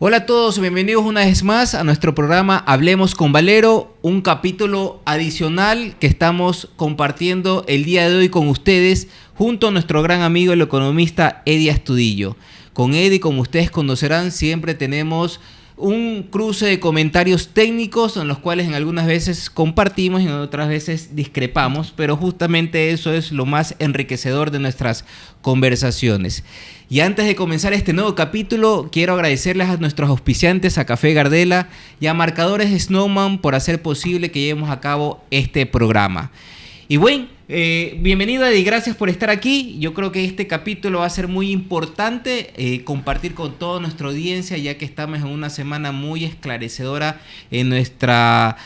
Hola a todos, bienvenidos una vez más a nuestro programa Hablemos con Valero, un capítulo adicional que estamos compartiendo el día de hoy con ustedes junto a nuestro gran amigo el economista Eddie Astudillo. Con Eddie, como ustedes conocerán, siempre tenemos un cruce de comentarios técnicos en los cuales en algunas veces compartimos y en otras veces discrepamos, pero justamente eso es lo más enriquecedor de nuestras conversaciones. Y antes de comenzar este nuevo capítulo, quiero agradecerles a nuestros auspiciantes, a Café Gardela y a Marcadores Snowman por hacer posible que llevemos a cabo este programa. Y bueno, bienvenido Eddie, gracias por estar aquí. Yo creo que este capítulo va a ser muy importante compartir con toda nuestra audiencia, ya que estamos en una semana muy esclarecedora en nuestra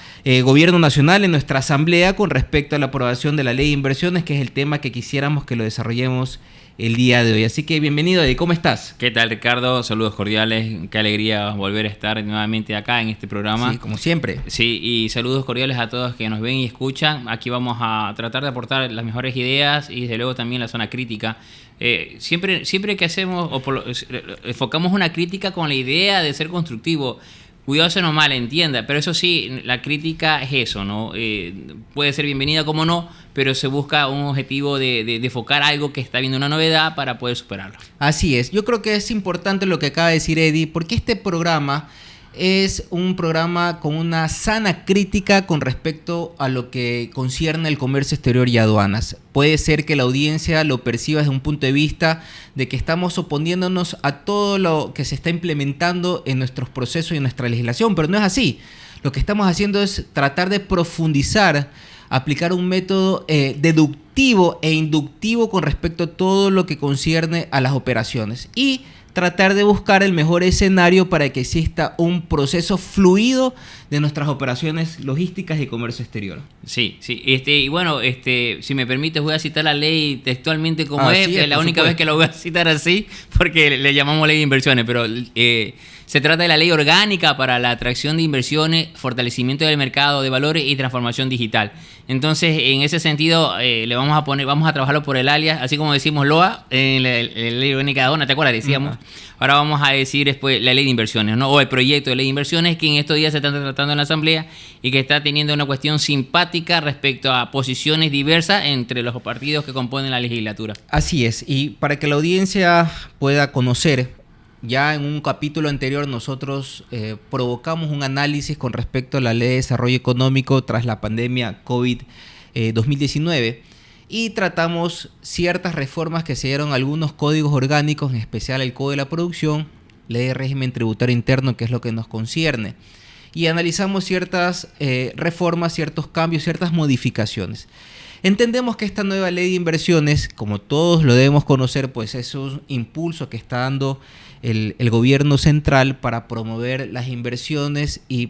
gobierno nacional, en nuestra asamblea, con respecto a la aprobación de la ley de inversiones, que es el tema que quisiéramos que lo desarrollemos el día de hoy. Así que bienvenido, Eddie, ¿cómo estás? ¿Qué tal, Ricardo? Saludos cordiales, qué alegría volver a estar nuevamente acá en este programa. Sí, como siempre. Sí, y saludos cordiales a todos que nos ven y escuchan. Aquí vamos a tratar de aportar las mejores ideas y desde luego también la zona crítica. Siempre que hacemos enfocamos una crítica con la idea de ser constructivo. Cuidado se nos malentienda, pero eso sí, la crítica es eso, ¿no? Puede ser bienvenida como no, pero se busca un objetivo de enfocar algo que está viendo una novedad para poder superarlo. Así es, yo creo que es importante lo que acaba de decir Eddie, porque este programa es un programa con una sana crítica con respecto a lo que concierne el comercio exterior y aduanas. Puede ser que la audiencia lo perciba desde un punto de vista de que estamos oponiéndonos a todo lo que se está implementando en nuestros procesos y en nuestra legislación, pero no es así. Lo que estamos haciendo es tratar de profundizar, aplicar un método deductivo e inductivo con respecto a todo lo que concierne a las operaciones y tratar de buscar el mejor escenario para que exista un proceso fluido de nuestras operaciones logísticas y comercio exterior. Sí, sí. Y bueno, si me permites, voy a citar la ley textualmente como es, que es la única vez que lo voy a citar así, porque le llamamos ley de inversiones, pero se trata de la ley orgánica para la atracción de inversiones, fortalecimiento del mercado de valores y transformación digital. Entonces, en ese sentido, vamos a trabajarlo por el alias, así como decimos LOA en la ley orgánica de aduana, ¿te acuerdas? Decíamos. Ahora vamos a decir después la ley de inversiones, ¿no? O el proyecto de ley de inversiones que en estos días se está tratando en la Asamblea y que está teniendo una cuestión simpática respecto a posiciones diversas entre los partidos que componen la legislatura. Así es, y para que la audiencia pueda conocer, ya en un capítulo anterior nosotros provocamos un análisis con respecto a la Ley de Desarrollo Económico tras la pandemia COVID-2019 y tratamos ciertas reformas que se dieron a algunos códigos orgánicos, en especial el Código de la Producción, Ley de Régimen Tributario Interno, que es lo que nos concierne, y analizamos ciertas reformas, ciertos cambios, ciertas modificaciones. Entendemos que esta nueva ley de inversiones, como todos lo debemos conocer, pues es un impulso que está dando el gobierno central para promover las inversiones y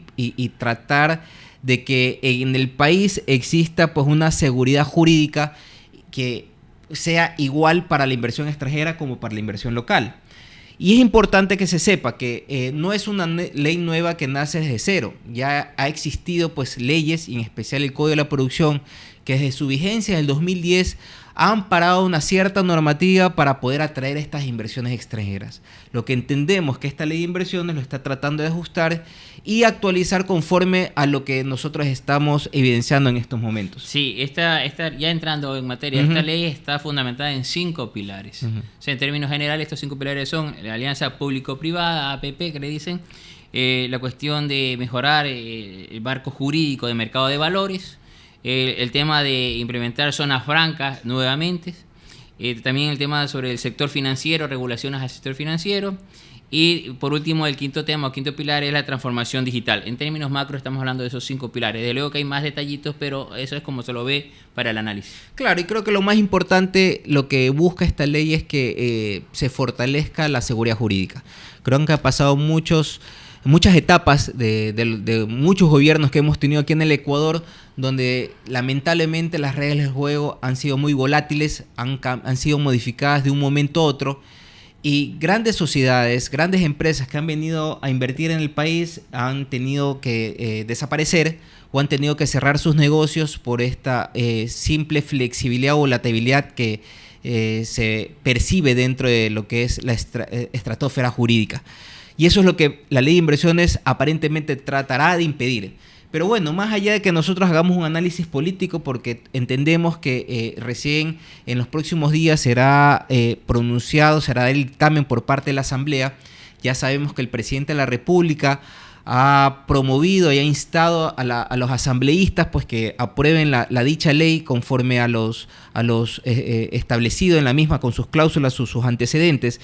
tratar de que en el país exista pues una seguridad jurídica que sea igual para la inversión extranjera como para la inversión local. Y es importante que se sepa que no es una ley nueva que nace desde cero. Ya ha existido pues leyes, y en especial el Código de la Producción, que desde su vigencia del 2010 han parado una cierta normativa para poder atraer estas inversiones extranjeras. Lo que entendemos que esta ley de inversiones lo está tratando de ajustar y actualizar conforme a lo que nosotros estamos evidenciando en estos momentos. Sí, ya entrando en materia, esta ley está fundamentada en 5 pilares. O sea, en términos generales, estos 5 pilares son la alianza público-privada, APP, que le dicen, la cuestión de mejorar el marco jurídico de mercado de valores, el tema de implementar zonas francas nuevamente, también el tema sobre el sector financiero, regulaciones al sector financiero, y por último el quinto pilar es la transformación digital. En términos macro estamos hablando de esos 5 pilares. Desde luego que hay más detallitos, pero eso es como se lo ve para el análisis. Claro, y creo que lo más importante, lo que busca esta ley es que se fortalezca la seguridad jurídica. Creo que ha pasado muchas etapas de muchos gobiernos que hemos tenido aquí en el Ecuador, donde lamentablemente las reglas del juego han sido muy volátiles, han sido modificadas de un momento a otro, y grandes sociedades, grandes empresas que han venido a invertir en el país han tenido que desaparecer o han tenido que cerrar sus negocios por esta simple flexibilidad o volatilidad que se percibe dentro de lo que es la estratosfera jurídica. Y eso es lo que la ley de inversiones aparentemente tratará de impedir. Pero bueno, más allá de que nosotros hagamos un análisis político, porque entendemos que recién en los próximos días será pronunciado, será el dictamen por parte de la Asamblea. Ya sabemos que el presidente de la República ha promovido y ha instado a los asambleístas pues que aprueben la dicha ley conforme a los establecido en la misma con sus cláusulas, sus antecedentes.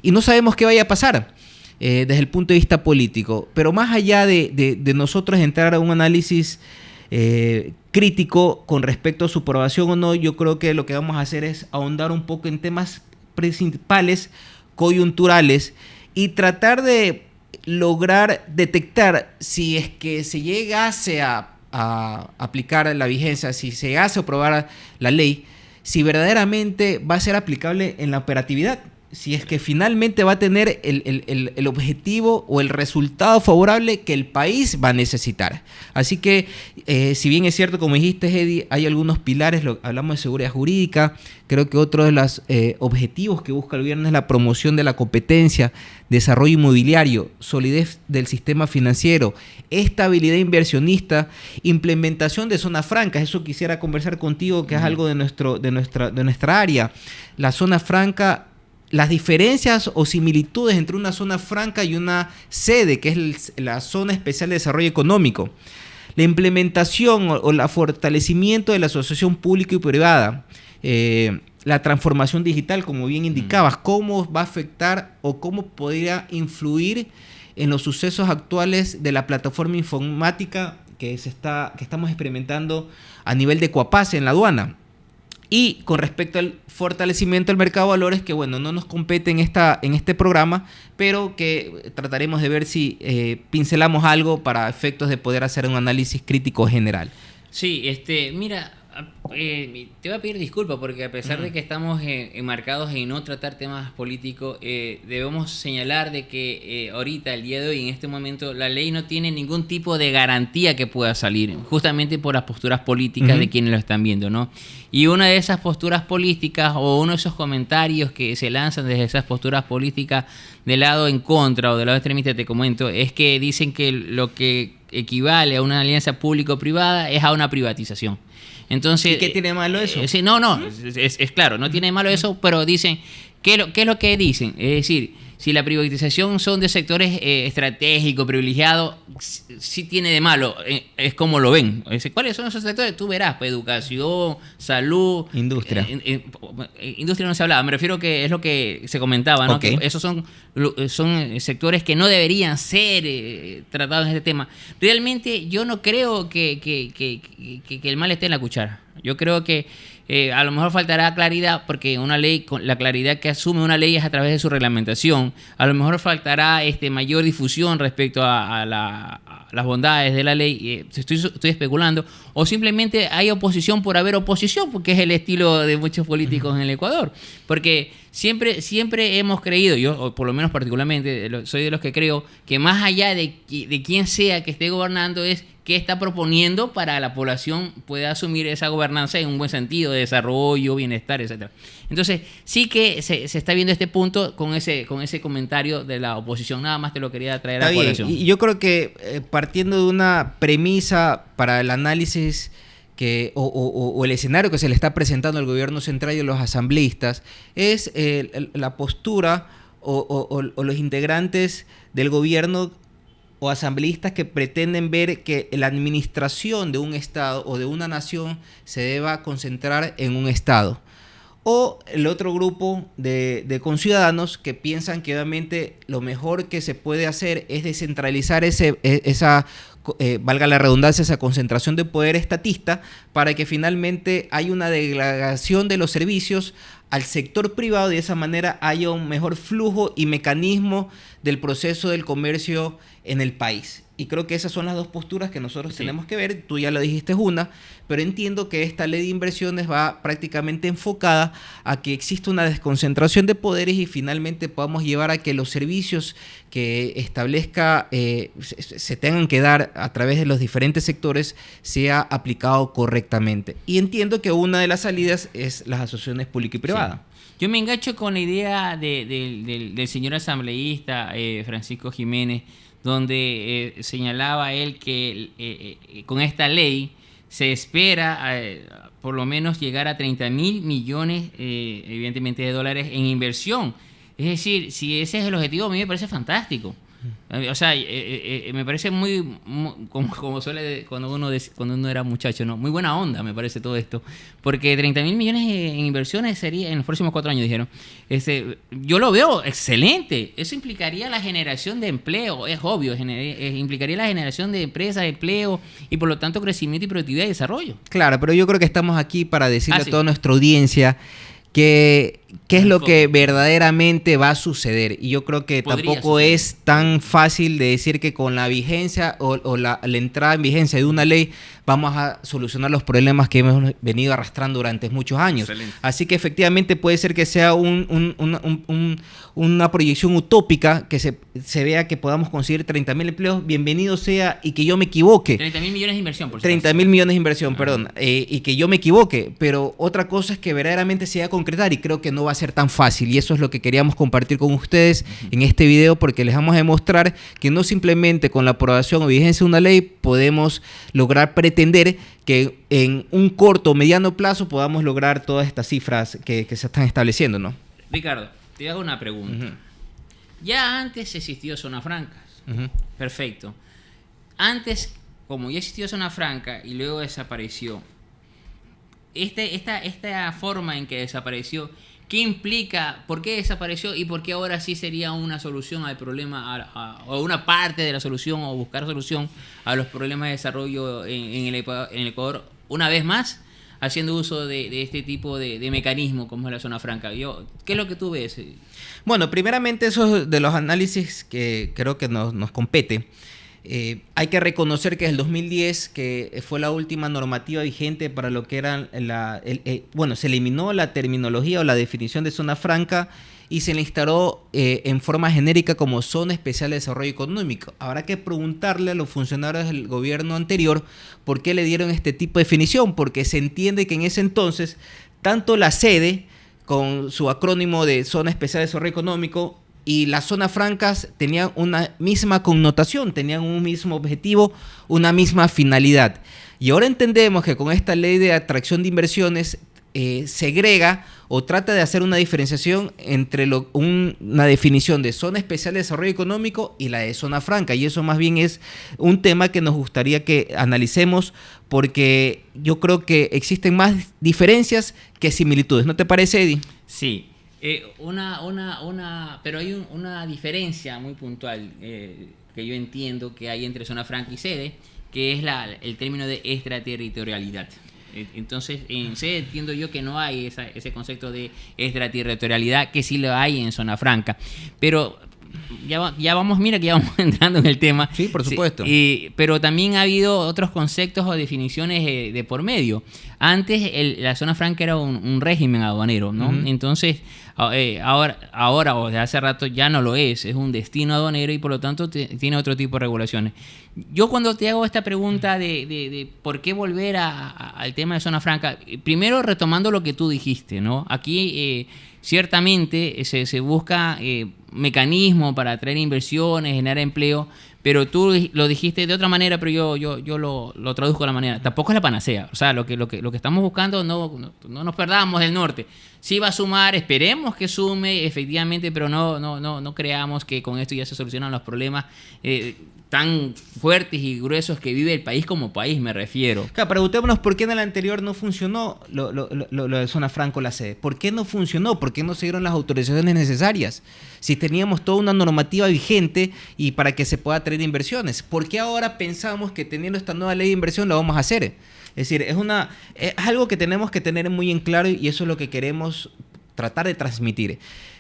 Y no sabemos qué vaya a pasar desde el punto de vista político. Pero más allá de nosotros entrar a un análisis crítico con respecto a su aprobación o no, yo creo que lo que vamos a hacer es ahondar un poco en temas principales, coyunturales, y tratar de lograr detectar si es que se llegase a aplicar la vigencia, si se llegase a aprobar la ley, si verdaderamente va a ser aplicable en la operatividad, si es que finalmente va a tener el objetivo o el resultado favorable que el país va a necesitar. Así que, si bien es cierto, como dijiste, Eddie, hay algunos pilares, hablamos de seguridad jurídica, creo que otro de los objetivos que busca el gobierno es la promoción de la competencia, desarrollo inmobiliario, solidez del sistema financiero, estabilidad inversionista, implementación de zonas francas. Eso quisiera conversar contigo, que es algo de nuestra área. La zona franca, las diferencias o similitudes entre una zona franca y una sede, que es la Zona Especial de Desarrollo Económico. La implementación o el fortalecimiento de la asociación pública y privada. La transformación digital, como bien indicabas, cómo va a afectar o cómo podría influir en los sucesos actuales de la plataforma informática que estamos experimentando a nivel de Coapase en la aduana. Y con respecto al fortalecimiento del mercado de valores, que bueno, no nos compete en este programa, pero que trataremos de ver si pincelamos algo para efectos de poder hacer un análisis crítico general. Sí, mira, te voy a pedir disculpas porque a pesar de que estamos enmarcados en no tratar temas políticos, debemos señalar de que ahorita, el día de hoy, en este momento, la ley no tiene ningún tipo de garantía que pueda salir, justamente por las posturas políticas de quienes lo están viendo, ¿no? Y una de esas posturas políticas o uno de esos comentarios que se lanzan desde esas posturas políticas del lado en contra o del lado extremista, te comento, es que dicen que lo que equivale a una alianza público-privada es a una privatización. Entonces, ¿y qué tiene malo eso? Sí, es claro, no tiene malo eso, pero dicen, ¿qué es lo que dicen? Es decir, si la privatización son de sectores estratégicos, privilegiados, sí tiene de malo, es como lo ven. ¿Cuáles son esos sectores? Tú verás, pues, educación, salud, industria. Industria no se hablaba, me refiero que es lo que se comentaba, ¿no? Okay. Que esos son sectores que no deberían ser tratados en este tema. Realmente yo no creo que el mal esté en la cuchara. Yo creo que a lo mejor faltará claridad, porque una ley, con la claridad que asume una ley es a través de su reglamentación. A lo mejor faltará mayor difusión respecto a las bondades de la ley. Estoy especulando. O simplemente hay oposición por haber oposición, porque es el estilo de muchos políticos en el Ecuador. Porque siempre hemos creído, yo o por lo menos particularmente soy de los que creo, que más allá de quién sea que esté gobernando es qué está proponiendo para la población pueda asumir esa gobernanza en un buen sentido de desarrollo, bienestar, etcétera. Entonces, sí que se está viendo este punto con ese comentario de la oposición. Nada más te lo quería traer a colación. Y yo creo que partiendo de una premisa para el análisis o el escenario que se le está presentando al gobierno central y a los asambleístas, es la postura o los integrantes del gobierno o asambleístas que pretenden ver que la administración de un estado o de una nación se deba concentrar en un estado. O el otro grupo de conciudadanos que piensan que obviamente lo mejor que se puede hacer es descentralizar valga la redundancia, esa concentración de poder estatista, para que finalmente haya una delegación de los servicios al sector privado y de esa manera haya un mejor flujo y mecanismo del proceso del comercio en el país. Y creo que esas son las dos posturas que nosotros tenemos que ver. Tú ya lo dijiste una, pero entiendo que esta ley de inversiones va prácticamente enfocada a que exista una desconcentración de poderes y finalmente podamos llevar a que los servicios que establezca se tengan que dar a través de los diferentes sectores sea aplicado correctamente. Y entiendo que una de las salidas es las asociaciones pública y privada. Sí. Yo me engancho con la idea del señor asambleísta Francisco Jiménez, donde señalaba él que con esta ley se espera por lo menos llegar a 30.000 millones, evidentemente, de dólares en inversión. Es decir, si ese es el objetivo, a mí me parece fantástico. O sea, me parece muy como suele cuando uno era muchacho, ¿no? Muy buena onda me parece todo esto, porque 30.000 millones en inversiones sería en los próximos 4 años, dijeron. Yo lo veo excelente. Eso implicaría la generación de empleo, es obvio, implicaría la generación de empresas, de empleo y por lo tanto crecimiento y productividad y desarrollo. Claro, pero yo creo que estamos aquí para decirle a toda nuestra audiencia qué es lo que verdaderamente va a suceder. Y yo creo que tampoco es tan fácil de decir que con la vigencia o la entrada en vigencia de una ley vamos a solucionar los problemas que hemos venido arrastrando durante muchos años. Excelente. Así que efectivamente puede ser que sea una proyección utópica, que se vea que podamos conseguir 30.000 empleos, bienvenido sea, y que yo me equivoque. 30.000 millones de inversión, por supuesto. 30.000 millones de inversión, perdón, y que yo me equivoque, pero otra cosa es que verdaderamente se va a concretar y creo que no va a ser tan fácil, y eso es lo que queríamos compartir con ustedes en este video, porque les vamos a demostrar que no simplemente con la aprobación o vigencia de una ley podemos lograr pretender que en un corto o mediano plazo podamos lograr todas estas cifras que se están estableciendo, ¿no? Ricardo, te hago una pregunta. Ya antes existió Zona Francas. Perfecto. Antes, como ya existió Zona Franca y luego desapareció, esta forma en que desapareció, ¿qué implica? ¿Por qué desapareció? ¿Y por qué ahora sí sería una solución al problema, o una parte de la solución, o buscar solución a los problemas de desarrollo en el Ecuador, una vez más, haciendo uso de este tipo de mecanismo como es la Zona Franca? ¿Qué es lo que tú ves? Bueno, primeramente eso de los análisis que creo que nos compete. Hay que reconocer que es el 2010, que fue la última normativa vigente para lo que era se eliminó la terminología o la definición de zona franca y se le instaló en forma genérica como zona especial de desarrollo económico. Habrá que preguntarle a los funcionarios del gobierno anterior por qué le dieron este tipo de definición, porque se entiende que en ese entonces tanto la sede, con su acrónimo de zona especial de desarrollo económico, y las zonas francas tenían una misma connotación, tenían un mismo objetivo, una misma finalidad. Y ahora entendemos que con esta ley de atracción de inversiones segrega o trata de hacer una diferenciación entre una definición de zona especial de desarrollo económico y la de zona franca. Y eso más bien es un tema que nos gustaría que analicemos, porque yo creo que existen más diferencias que similitudes. ¿No te parece, Eddie? Sí. Pero hay una diferencia muy puntual que yo entiendo que hay entre zona franca y sede, que es el término de extraterritorialidad. Entonces, en sede entiendo yo que no hay ese concepto de extraterritorialidad, que sí lo hay en zona franca. Pero ya vamos entrando en el tema. Sí, por supuesto. Sí, pero también ha habido otros conceptos o definiciones de por medio. Antes la zona franca era un régimen aduanero, ¿no? Entonces, ahora o de hace rato ya no lo es un destino aduanero y por lo tanto tiene otro tipo de regulaciones. Yo cuando te hago esta pregunta de por qué volver al tema de zona franca, primero retomando lo que tú dijiste, ¿no? Aquí ciertamente se busca mecanismo para atraer inversiones, generar empleo, pero tú lo dijiste de otra manera, pero yo lo traduzco de la manera. Tampoco es la panacea. O sea, lo que estamos buscando, no nos perdamos del norte. Sí va a sumar, esperemos que sume, efectivamente, pero no creamos que con esto ya se solucionan los problemas tan fuertes y gruesos que vive el país como país, me refiero. Claro, preguntémonos por qué en el anterior no funcionó lo de zona franca o la sede. ¿Por qué no funcionó? ¿Por qué no se dieron las autorizaciones necesarias? Si teníamos toda una normativa vigente y para que se pueda traer inversiones. ¿Por qué ahora pensamos que teniendo esta nueva ley de inversión lo vamos a hacer? Es decir, es algo que tenemos que tener muy en claro y eso es lo que queremos tratar de transmitir.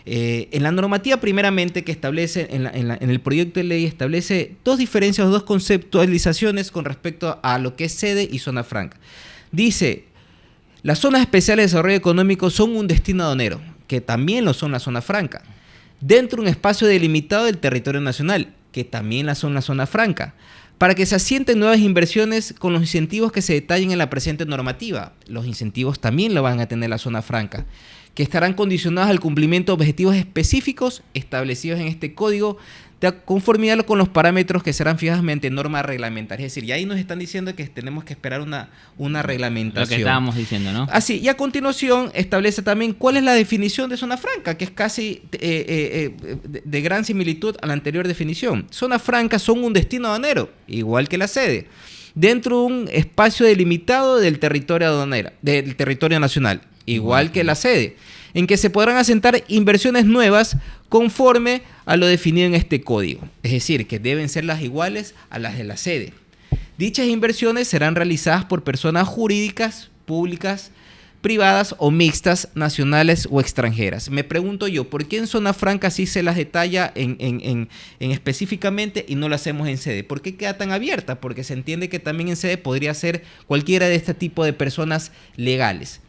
En la normativa, primeramente, que establece, en el proyecto de ley, establece dos diferencias, dos conceptualizaciones con respecto a lo que es sede y zona franca. Dice, las zonas especiales de desarrollo económico son un destino aduanero, que también lo son la zona franca, dentro de un espacio delimitado del territorio nacional, que también la son la zona franca, para que se asienten nuevas inversiones con los incentivos que se detallen en la presente normativa. Los incentivos también lo van a tener la zona franca, que estarán condicionadas al cumplimiento de objetivos específicos establecidos en este código de conformidad con los parámetros que serán fijados mediante norma reglamentaria. Es decir, ya ahí nos están diciendo que tenemos que esperar una reglamentación. Lo que estábamos diciendo, ¿no? Así, y a continuación establece también cuál es la definición de zona franca, que es casi de gran similitud a la anterior definición. Zonas francas son un destino aduanero, igual que la sede, dentro de un espacio delimitado del territorio aduanero, del territorio nacional, igual que la sede, en que se podrán asentar inversiones nuevas conforme a lo definido en este código. Es decir, que deben ser las iguales a las de la sede. Dichas inversiones serán realizadas por personas jurídicas, públicas, privadas o mixtas, nacionales o extranjeras. Me pregunto yo, ¿por qué en zona franca sí se las detalla en específicamente y no lo hacemos en sede? ¿Por qué queda tan abierta? Porque se entiende que también en sede podría ser cualquiera de este tipo de personas legales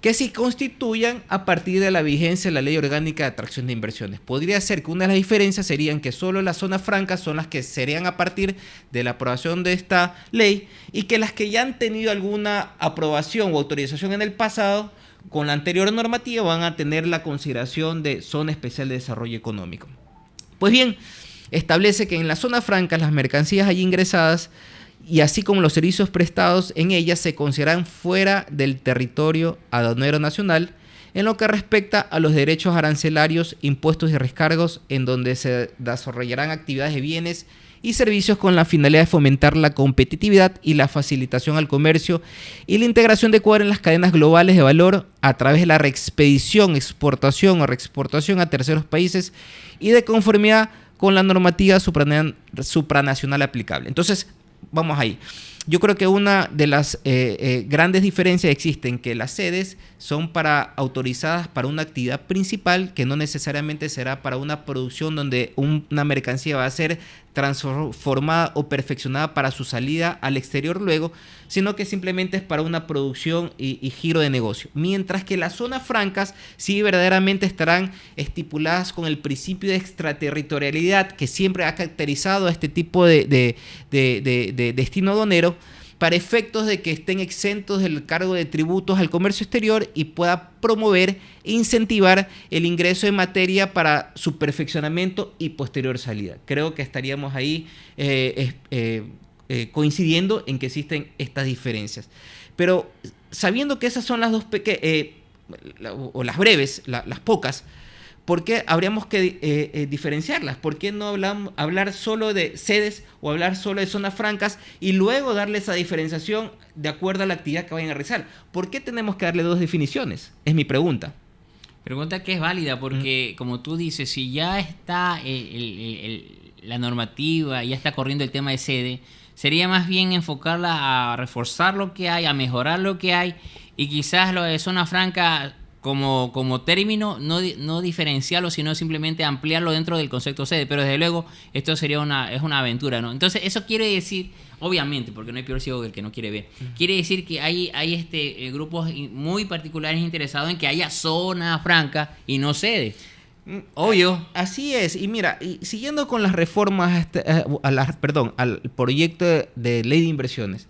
que se constituyan a partir de la vigencia de la Ley Orgánica de Atracción de Inversiones. Podría ser que una de las diferencias serían que solo las zonas francas son las que serían a partir de la aprobación de esta ley y que las que ya han tenido alguna aprobación o autorización en el pasado con la anterior normativa van a tener la consideración de zona especial de desarrollo económico. Pues bien, establece que en las zonas francas las mercancías allí ingresadas y así como los servicios prestados en ellas se consideran fuera del territorio aduanero nacional en lo que respecta a los derechos arancelarios, impuestos y recargos en donde se desarrollarán actividades de bienes y servicios con la finalidad de fomentar la competitividad y la facilitación al comercio y la integración de Ecuador en las cadenas globales de valor a través de la reexpedición, exportación o reexportación a terceros países y de conformidad con la normativa supranacional aplicable. Entonces, vamos ahí. Yo creo que una de las grandes diferencias existen que las sedes son autorizadas para una actividad principal que no necesariamente será para una producción donde una mercancía va a ser transformada o perfeccionada para su salida al exterior luego, sino que simplemente es para una producción y giro de negocio. Mientras que las zonas francas sí verdaderamente estarán estipuladas con el principio de extraterritorialidad que siempre ha caracterizado a este tipo de destino aduanero, para efectos de que estén exentos del cargo de tributos al comercio exterior y pueda promover e incentivar el ingreso de materia para su perfeccionamiento y posterior salida. Creo que estaríamos ahí coincidiendo en que existen estas diferencias. Pero sabiendo que esas son las dos o las breves, las pocas, ¿por qué habríamos que diferenciarlas? ¿Por qué no hablar solo de sedes o hablar solo de zonas francas y luego darle esa diferenciación de acuerdo a la actividad que vayan a realizar? ¿Por qué tenemos que darle dos definiciones? Es mi pregunta. Pregunta que es válida porque, como tú dices, si ya está la normativa, ya está corriendo el tema de sede, sería más bien enfocarla a reforzar lo que hay, a mejorar lo que hay y quizás lo de zona franca como término, no diferenciarlo, sino simplemente ampliarlo dentro del concepto sede. Pero desde luego, esto sería es una aventura, ¿no? Entonces, eso quiere decir, obviamente, porque no hay peor ciego que el que no quiere ver, quiere decir que hay grupos muy particulares interesados en que haya zona franca y no sede. Obvio. Así es. Y mira, siguiendo con las reformas al proyecto de ley de inversiones,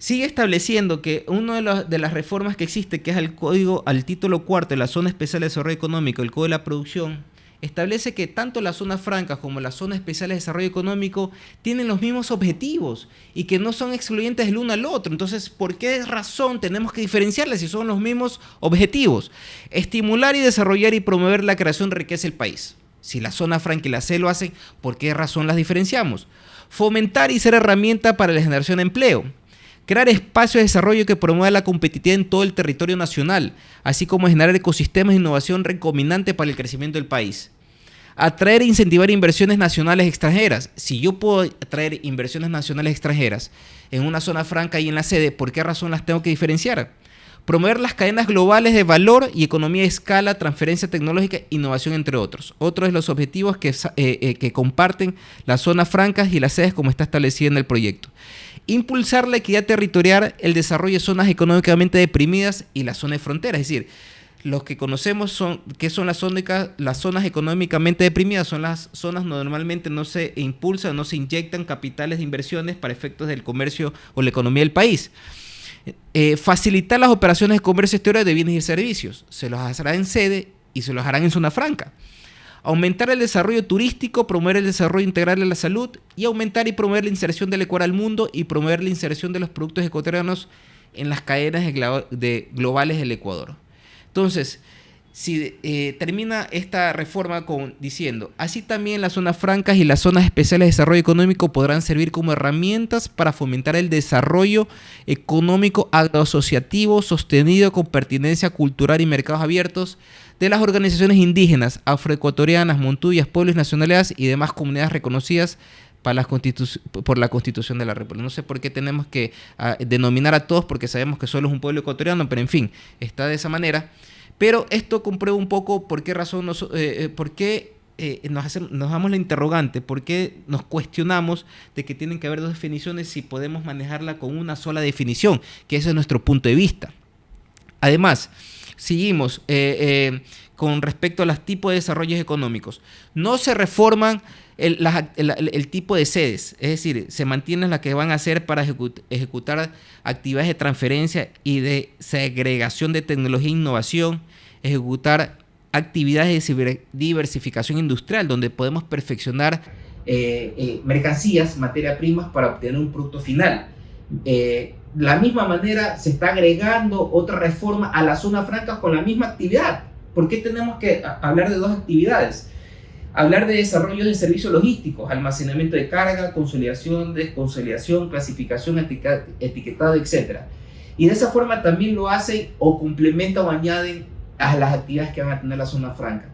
sigue estableciendo que una de las reformas que existe, que es al título cuarto de la Zona Especial de Desarrollo Económico, el Código de la Producción, establece que tanto las zonas francas como las zonas especiales de desarrollo económico tienen los mismos objetivos y que no son excluyentes el uno al otro. Entonces, ¿por qué razón tenemos que diferenciarlas si son los mismos objetivos? Estimular y desarrollar y promover la creación de riqueza del país. Si la zona franca y la C lo hacen, ¿por qué razón las diferenciamos? Fomentar y ser herramienta para la generación de empleo. Crear espacios de desarrollo que promuevan la competitividad en todo el territorio nacional, así como generar ecosistemas de innovación recombinante para el crecimiento del país. Atraer e incentivar inversiones nacionales extranjeras. Si yo puedo atraer inversiones nacionales extranjeras en una zona franca y en la sede, ¿por qué razón las tengo que diferenciar? Promover las cadenas globales de valor y economía de escala, transferencia tecnológica, innovación, entre otros. Otro de los objetivos que comparten las zonas francas y las sedes como está establecido en el proyecto. Impulsar la equidad territorial, el desarrollo de zonas económicamente deprimidas y las zonas de frontera. Es decir, los que conocemos son las zonas económicamente deprimidas, son las zonas donde normalmente no se impulsan, no se inyectan capitales de inversiones para efectos del comercio o la economía del país. Facilitar las operaciones de comercio exterior de bienes y servicios. Se los hará en sede y se los harán en zona franca. Aumentar el desarrollo turístico, promover el desarrollo integral de la salud y aumentar y promover la inserción del Ecuador al mundo y promover la inserción de los productos ecuatorianos en las cadenas globales del Ecuador. Entonces, si termina esta reforma diciendo, así también las zonas francas y las zonas especiales de desarrollo económico podrán servir como herramientas para fomentar el desarrollo económico agroasociativo sostenido con pertinencia cultural y mercados abiertos de las organizaciones indígenas, afroecuatorianas, montuyas, pueblos, nacionalidades y demás comunidades reconocidas por la Constitución de la República. No sé por qué tenemos que denominar a todos, porque sabemos que solo es un pueblo ecuatoriano, pero en fin, está de esa manera. Pero esto comprueba un poco por qué razón nos damos la interrogante, por qué nos cuestionamos de que tienen que haber dos definiciones si podemos manejarla con una sola definición, que ese es nuestro punto de vista. Además, seguimos con respecto a los tipos de desarrollos económicos. No se reforman el tipo de sedes, es decir, se mantienen las que van a ser para ejecutar actividades de transferencia y de segregación de tecnología e innovación, ejecutar actividades de diversificación industrial, donde podemos perfeccionar mercancías, materias primas para obtener un producto final. La misma manera se está agregando otra reforma a la zona franca con la misma actividad. ¿Por qué tenemos que hablar de dos actividades? Hablar de desarrollo de servicios logísticos, almacenamiento de carga, consolidación, desconsolidación, clasificación, etiquetado, etc. Y de esa forma también lo hacen o complementan o añaden a las actividades que van a tener la zona franca.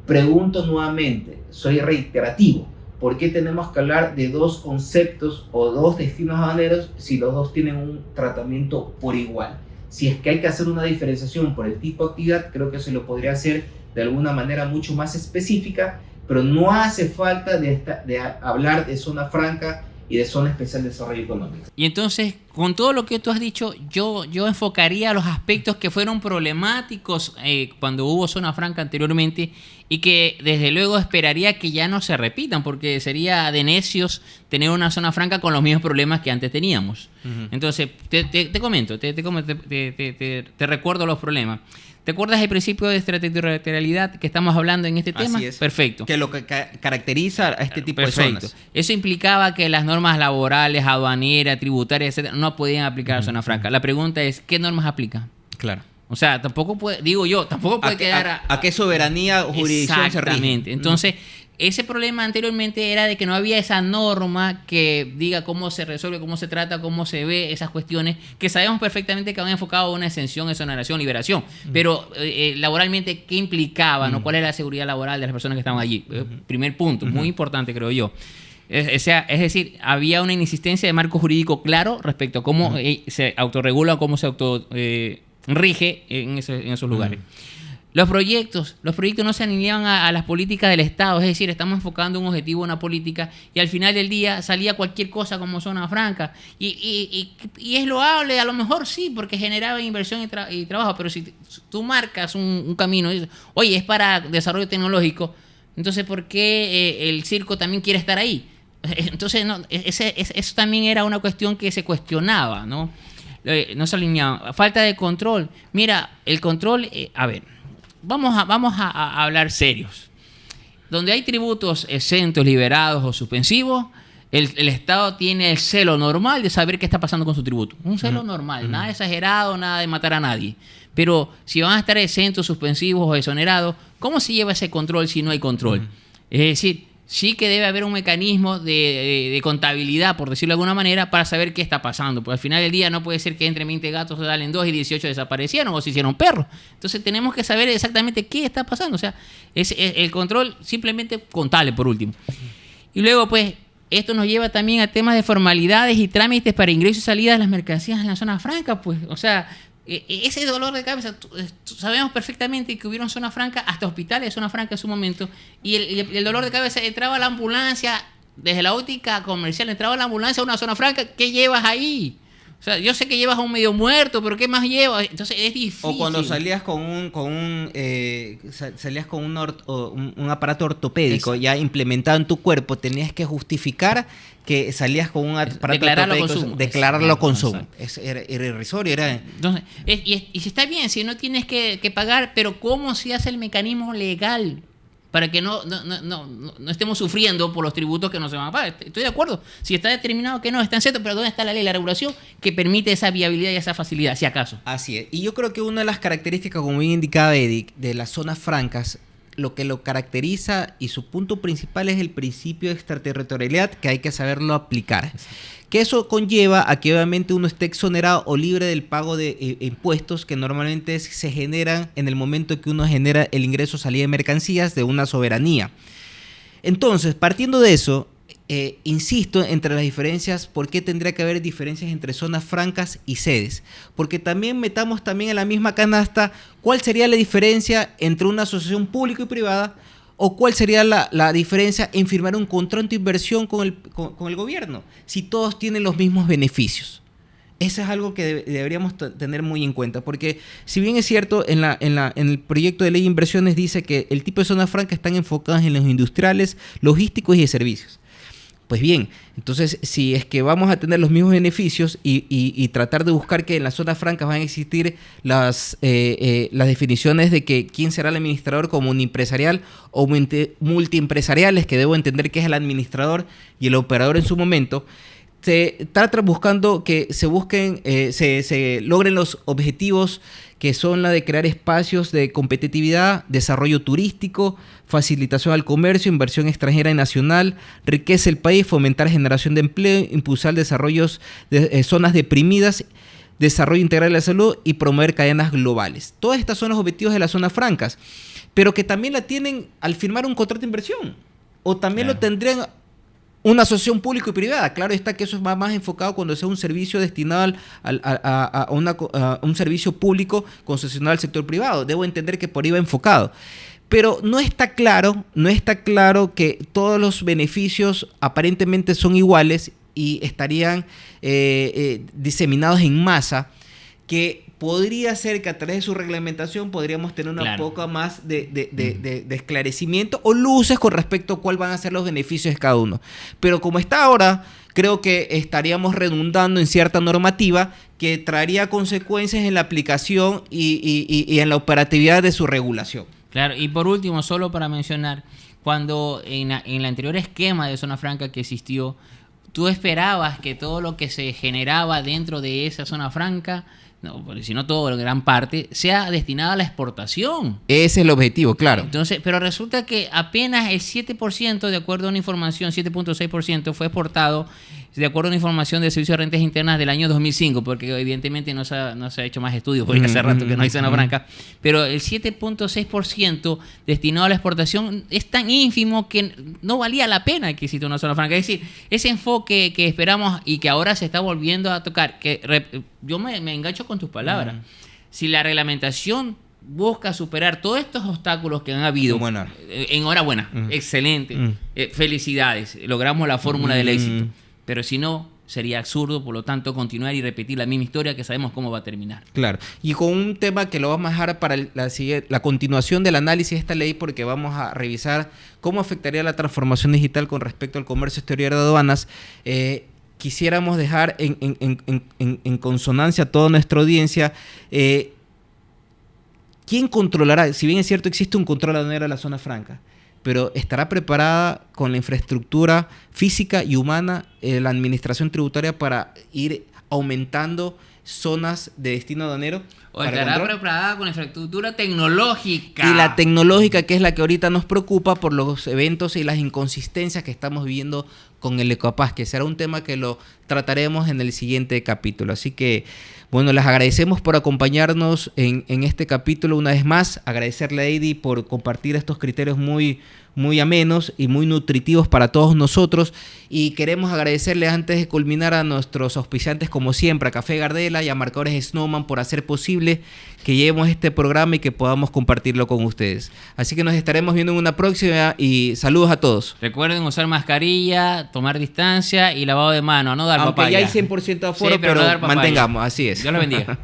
Pregunto nuevamente, soy reiterativo, ¿por qué tenemos que hablar de dos conceptos o dos destinos aduaneros si los dos tienen un tratamiento por igual? Si es que hay que hacer una diferenciación por el tipo de actividad, creo que se lo podría hacer de alguna manera mucho más específica, pero no hace falta de hablar de zona franca y de zona especial de desarrollo económico. Y entonces, con todo lo que tú has dicho, yo enfocaría los aspectos que fueron problemáticos cuando hubo zona franca anteriormente y que desde luego esperaría que ya no se repitan, porque sería de necios tener una zona franca con los mismos problemas que antes teníamos. Uh-huh. Entonces, te comento, te recuerdo los problemas. ¿Te acuerdas del principio de extraterritorialidad que estamos hablando en este tema? Así es. Perfecto. Que lo que caracteriza a este tipo Perfecto. de zonas. Eso implicaba que las normas laborales, aduaneras, tributarias, etcétera, no podían aplicar a zona franca. La pregunta es, ¿qué normas aplican? Claro. O sea, tampoco puede quedar... ¿A qué soberanía o jurisdicción se rige? Exactamente. Entonces, ese problema anteriormente era de que no había esa norma que diga cómo se resuelve, cómo se trata, cómo se ve esas cuestiones, que sabemos perfectamente que van enfocados a una exención, exoneración, liberación. Pero laboralmente, ¿qué implicaba? ¿No? ¿Cuál era la seguridad laboral de las personas que estaban allí? Primer punto, muy importante, creo yo. Es decir, había una inexistencia de marco jurídico claro respecto a cómo se autorregula o cómo se rige en esos lugares. Los proyectos no se alineaban a las políticas del Estado, es decir, estamos enfocando un objetivo, una política, y al final del día salía cualquier cosa como zona franca. Y es loable, a lo mejor sí, porque generaba inversión y trabajo, pero si tú marcas un camino, y dices, oye, es para desarrollo tecnológico, entonces ¿por qué el circo también quiere estar ahí? Entonces, eso también era una cuestión que se cuestionaba, ¿no? No se alineaba. Falta de control. Mira, el control, vamos a hablar serios. Donde hay tributos exentos, liberados o suspensivos, el Estado tiene el celo normal de saber qué está pasando con su tributo. Un celo normal, nada exagerado, nada de matar a nadie. Pero si van a estar exentos, suspensivos o exonerados, ¿cómo se lleva ese control si no hay control? Es decir, sí que debe haber un mecanismo de contabilidad, por decirlo de alguna manera, para saber qué está pasando. Porque al final del día no puede ser que entre 20 gatos se salen 2 y 18 desaparecieron o se hicieron perros. Entonces tenemos que saber exactamente qué está pasando. O sea, es el control simplemente contable, por último. Y luego, pues, esto nos lleva también a temas de formalidades y trámites para ingreso y salida de las mercancías en la zona franca. Pues, o sea, ese dolor de cabeza, sabemos perfectamente que hubieron zona franca, hasta hospitales de zona franca en su momento, y el dolor de cabeza, entraba la ambulancia, desde la óptica comercial, entraba la ambulancia a una zona franca, ¿qué llevas ahí? O sea, yo sé que llevas a un medio muerto, pero ¿qué más llevas? Entonces es difícil. O cuando salías con un aparato ortopédico ya implementado en tu cuerpo, tenías que justificar que salías con un aparato ortopédico, declararlo consumo. Era irrisorio. Entonces, y si está bien, si no tienes que pagar, pero ¿cómo se hace el mecanismo legal? Para que no estemos sufriendo por los tributos que no se van a pagar. Estoy de acuerdo. Si está determinado que no, está en cierto, pero ¿dónde está la ley, la regulación que permite esa viabilidad y esa facilidad, si acaso? Así es. Y yo creo que una de las características, como bien indicaba Edic, de las zonas francas, lo que lo caracteriza y su punto principal es el principio de extraterritorialidad, que hay que saberlo aplicar. Exacto. Que eso conlleva a que obviamente uno esté exonerado o libre del pago de impuestos que normalmente se generan en el momento que uno genera el ingreso o salida de mercancías de una soberanía. Entonces, partiendo de eso, insisto entre las diferencias, ¿por qué tendría que haber diferencias entre zonas francas y sedes? Porque también metamos también en la misma canasta cuál sería la diferencia entre una asociación pública y privada, o cuál sería la diferencia en firmar un contrato de inversión con el gobierno, si todos tienen los mismos beneficios. Eso es algo que deberíamos tener muy en cuenta, porque si bien es cierto, en el proyecto de ley de inversiones dice que el tipo de zonas francas están enfocadas en los industriales, logísticos y de servicios. Pues bien, entonces si es que vamos a tener los mismos beneficios y tratar de buscar que en las zonas francas van a existir las definiciones de que quién será el administrador como uniempresarial o multiempresariales, que debo entender que es el administrador y el operador en su momento, se trata buscando que se busquen, se logren los objetivos que son la de crear espacios de competitividad, desarrollo turístico, facilitación al comercio, inversión extranjera y nacional, riqueza del país, fomentar generación de empleo, impulsar desarrollos de zonas deprimidas, desarrollo integral de la salud y promover cadenas globales. Todas estas son los objetivos de las zonas francas, pero que también la tienen al firmar un contrato de inversión, o también lo tendrían una asociación público y privada. Claro está que eso es más enfocado cuando sea un servicio destinado a un servicio público concesionado al sector privado. Debo entender que por ahí va enfocado. Pero no está claro que todos los beneficios aparentemente son iguales y estarían diseminados en masa, que podría ser que a través de su reglamentación podríamos tener una poca más de esclarecimiento o luces con respecto a cuáles van a ser los beneficios de cada uno. Pero como está ahora, creo que estaríamos redundando en cierta normativa que traería consecuencias en la aplicación y en la operatividad de su regulación. Claro, y por último, solo para mencionar, cuando en el anterior esquema de zona franca que existió, tú esperabas que todo lo que se generaba dentro de esa zona franca, no, si no todo, gran parte, sea destinado a la exportación. Ese es el objetivo, claro. Entonces, pero resulta que apenas el 7%, de acuerdo a una información, 7.6% fue exportado, de acuerdo a una información del Servicio de Rentas Internas del año 2005, porque evidentemente no se ha hecho más estudios, porque hace rato que no hay zona franca, pero el 7.6% destinado a la exportación es tan ínfimo que no valía la pena que exista una zona franca. Es decir, ese enfoque que esperamos y que ahora se está volviendo a tocar, que yo me engancho con tus palabras. Si la reglamentación busca superar todos estos obstáculos que han habido, enhorabuena, excelente, felicidades, logramos la fórmula del éxito. Pero si no, sería absurdo, por lo tanto, continuar y repetir la misma historia que sabemos cómo va a terminar. Claro. Y con un tema que lo vamos a dejar para la continuación del análisis de esta ley, porque vamos a revisar cómo afectaría la transformación digital con respecto al comercio exterior de aduanas. Quisiéramos dejar en consonancia a toda nuestra audiencia. ¿Quién controlará? Si bien es cierto, existe un control aduanero de la zona franca, pero ¿estará preparada con la infraestructura física y humana la administración tributaria para ir aumentando zonas de destino aduanero? ¿O estará preparada con la infraestructura tecnológica? Y la tecnológica, que es la que ahorita nos preocupa por los eventos y las inconsistencias que estamos viviendo con el Ecoapaz, que será un tema que lo trataremos en el siguiente capítulo. Así que, Bueno, les agradecemos por acompañarnos en este capítulo una vez más. Agradecerle a Eddie por compartir estos criterios muy amenos y muy nutritivos para todos nosotros, y queremos agradecerle antes de culminar a nuestros auspiciantes como siempre, a Café Gardela y a Marcadores Snowman por hacer posible que llevemos este programa y que podamos compartirlo con ustedes. Así que nos estaremos viendo en una próxima y saludos a todos. Recuerden usar mascarilla, tomar distancia y lavado de mano, no dar aunque papaya. Ya hay 100% de aforo, sí, pero no dar papaya. mantengamos, así es. Dios lo bendiga.